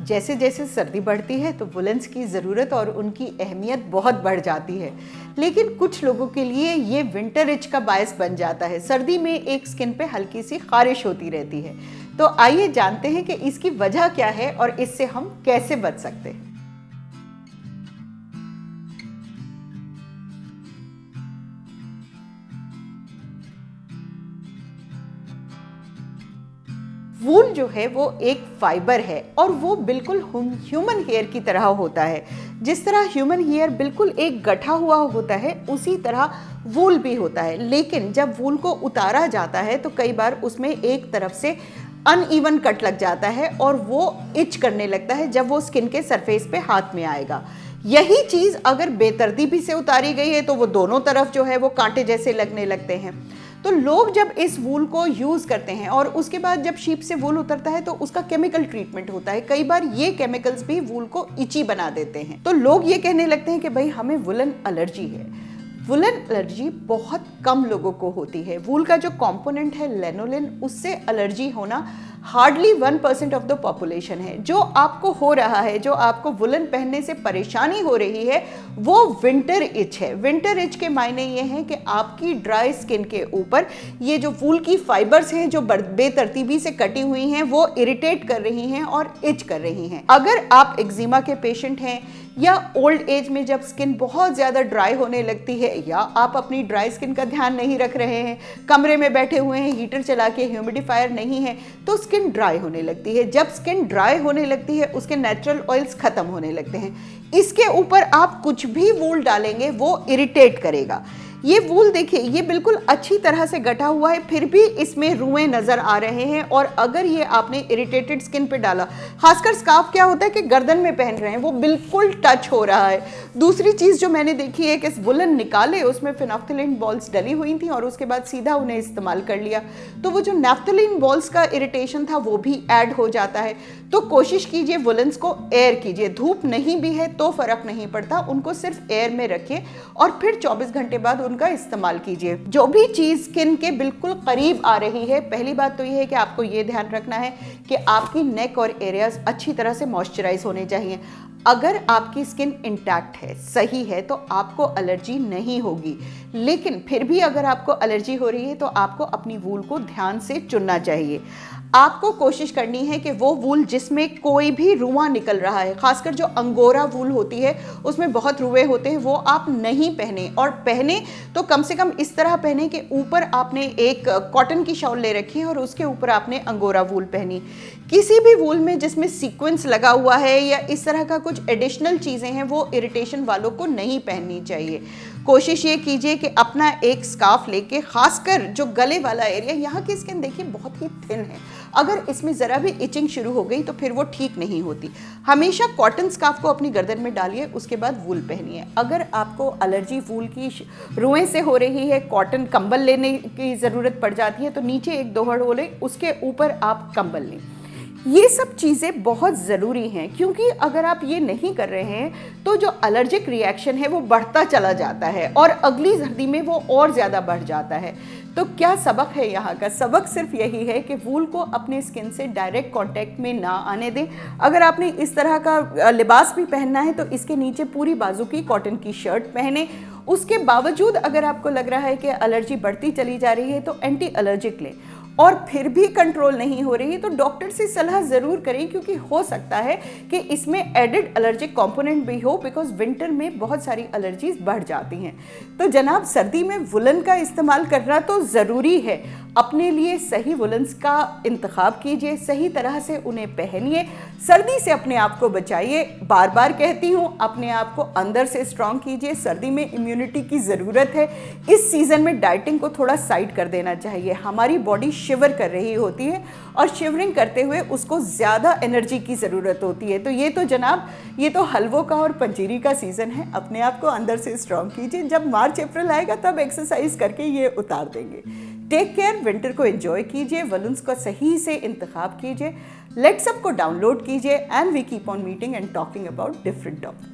जैसे जैसे सर्दी बढ़ती है तो वुलन्स की ज़रूरत और उनकी अहमियत बहुत बढ़ जाती है, लेकिन कुछ लोगों के लिए ये विंटर इच का बायस बन जाता है। सर्दी में एक स्किन पे हल्की सी खारिश होती रहती है। तो आइए जानते हैं कि इसकी वजह क्या है और इससे हम कैसे बच सकते हैं। वूल जो है वो एक फाइबर है और वो बिल्कुल ह्यूमन हेयर की तरह होता है। जिस तरह ह्यूमन हेयर बिल्कुल एक गठा हुआ होता है, उसी तरह वूल भी होता है। लेकिन जब वूल को उतारा जाता है तो कई बार उसमें एक तरफ से अनइवन कट लग जाता है और वो इच करने लगता है जब वो स्किन के सरफेस पे हाथ में आएगा। यही चीज़ अगर बेतरतीबी से उतारी गई है तो वो दोनों तरफ जो है वो कांटे जैसे लगने लगते हैं। तो लोग जब इस वूल को यूज़ करते हैं और उसके बाद जब शीप से वूल उतरता है तो उसका केमिकल ट्रीटमेंट होता है। कई बार ये केमिकल्स भी वूल को इची बना देते हैं। तो लोग ये कहने लगते हैं कि भाई हमें वुलन एलर्जी है। वुलन एलर्जी बहुत कम लोगों को होती है। वूल का जो कंपोनेंट है लेनोलिन, उससे एलर्जी होना हार्डली 1% ऑफ द पॉपुलेशन है। जो आपको हो रहा है, जो आपको वुलन पहनने से परेशानी हो रही है, वो विंटर इच है। विंटर इच के मायने ये हैं कि आपकी ड्राई स्किन के ऊपर ये जो वूल की फाइबर्स हैं जो बेतरतीबी से कटी हुई हैं वो इरिटेट कर रही हैं और इच कर रही हैं। अगर आप एक्जिमा के पेशेंट हैं या ओल्ड एज में जब स्किन बहुत ज़्यादा ड्राई होने लगती है, या आप अपनी ड्राई स्किन का ध्यान नहीं रख रहे हैं, कमरे में बैठे हुए हैं, हीटर चला के, ह्यूमिडिफायर नहीं है, तो स्किन ड्राई होने लगती है। जब स्किन ड्राई होने लगती है उसके नेचुरल ऑयल्स खत्म होने लगते हैं। इसके ऊपर आप कुछ भी वूल डालेंगे वो इरिटेट करेगा। ये वूल देखिए, ये बिल्कुल अच्छी तरह से गठा हुआ है, फिर भी इसमें रुएं नजर आ रहे हैं। और अगर ये आपने इरिटेटेड स्किन पे डाला, खासकर स्कार्फ क्या होता है कि गर्दन में पहन रहे हैं, वो बिल्कुल टच हो रहा है। दूसरी चीज़ जो मैंने देखी है कि वुलन निकाले, उसमें फिनोफ्थलीन बॉल्स डली हुई थी और उसके बाद सीधा उन्हें इस्तेमाल कर लिया, तो वो जो नैफ्थलीन बॉल्स का इरिटेशन था वो भी ऐड हो जाता है। तो कोशिश कीजिए वुलन्स को एयर कीजिए। धूप नहीं भी है तो फर्क नहीं पड़ता, उनको सिर्फ एयर में रखिए और फिर 24 घंटे बाद उनका इस्तेमाल कीजिए। जो भी चीज स्किन के बिल्कुल करीब आ रही है, पहली बात तो यह है कि आपको ये ध्यान रखना है कि आपकी नेक और एरियाज अच्छी तरह से मॉइस्चराइज होने चाहिए। अगर आपकी स्किन इंटैक्ट है, सही है, तो आपको एलर्जी नहीं होगी। लेकिन फिर भी अगर आपको एलर्जी हो रही है तो आपको अपनी वूल को ध्यान से चुनना चाहिए। आपको कोशिश करनी है कि वो वूल जिसमें कोई भी रुआं निकल रहा है, खासकर जो अंगोरा वूल होती है उसमें बहुत रुए होते हैं, वो आप नहीं पहने। और पहने तो कम से कम इस तरह पहने कि ऊपर आपने एक कॉटन की शॉल ले रखी है और उसके ऊपर आपने अंगोरा वूल पहनी। किसी भी वूल में जिसमें सीक्वेंस लगा हुआ है या इस तरह का कुछ एडिशनल चीज़ें हैं, वो इरिटेशन वालों को नहीं पहननी चाहिए। कोशिश ये कीजिए कि अपना एक स्कार्फ लेके, खासकर जो गले वाला एरिया, यहाँ की स्किन देखिए बहुत ही थिन है, अगर इसमें ज़रा भी इचिंग शुरू हो गई तो फिर वो ठीक नहीं होती। हमेशा कॉटन स्कार्फ को अपनी गर्दन में डालिए, उसके बाद वूल पहनिए। अगर आपको एलर्जी वूल की रुएं से हो रही है, कॉटन कंबल लेने की ज़रूरत पड़ जाती है, तो नीचे एक दोहड़ हो ले, उसके ऊपर आप कंबल लें। ये सब चीज़ें बहुत ज़रूरी हैं, क्योंकि अगर आप ये नहीं कर रहे हैं तो जो एलर्जिक रिएक्शन है वो बढ़ता चला जाता है और अगली सर्दी में वो और ज़्यादा बढ़ जाता है। तो क्या सबक है यहाँ का? सबक सिर्फ यही है कि वूल को अपने स्किन से डायरेक्ट कांटेक्ट में ना आने दें। अगर आपने इस तरह का लिबास भी पहनना है तो इसके नीचे पूरी बाजू की कॉटन की शर्ट पहने। उसके बावजूद अगर आपको लग रहा है कि एलर्जी बढ़ती चली जा रही है तो एंटी एलर्जिक लें, और फिर भी कंट्रोल नहीं हो रही तो डॉक्टर से सलाह ज़रूर करें, क्योंकि हो सकता है कि इसमें एडेड एलर्जिक कंपोनेंट भी हो, बिकॉज विंटर में बहुत सारी एलर्जीज बढ़ जाती हैं। तो जनाब, सर्दी में वुलन का इस्तेमाल करना तो ज़रूरी है। अपने लिए सही वुलन्स का इंतखाब कीजिए, सही तरह से उन्हें पहनिए, सर्दी से अपने आप को बचाइए। बार बार कहती हूँ, अपने आप को अंदर से स्ट्रॉन्ग कीजिए। सर्दी में इम्यूनिटी की ज़रूरत है। इस सीज़न में डाइटिंग को थोड़ा साइड कर देना चाहिए। हमारी बॉडी शिवर कर रही होती है और शिवरिंग करते हुए उसको ज़्यादा एनर्जी की ज़रूरत होती है। तो ये तो जनाब, ये तो हलवों का और पंजीरी का सीज़न है। अपने आप को अंदर से स्ट्रॉन्ग कीजिए। जब मार्च अप्रैल आएगा तब एक्सरसाइज करके ये उतार देंगे। टेक केयर, विंटर को एंजॉय कीजिए, वुलन्स का सही से इंतखाब कीजिए, लेट्स अप को डाउनलोड कीजिए, and we keep on meeting and talking about different topics.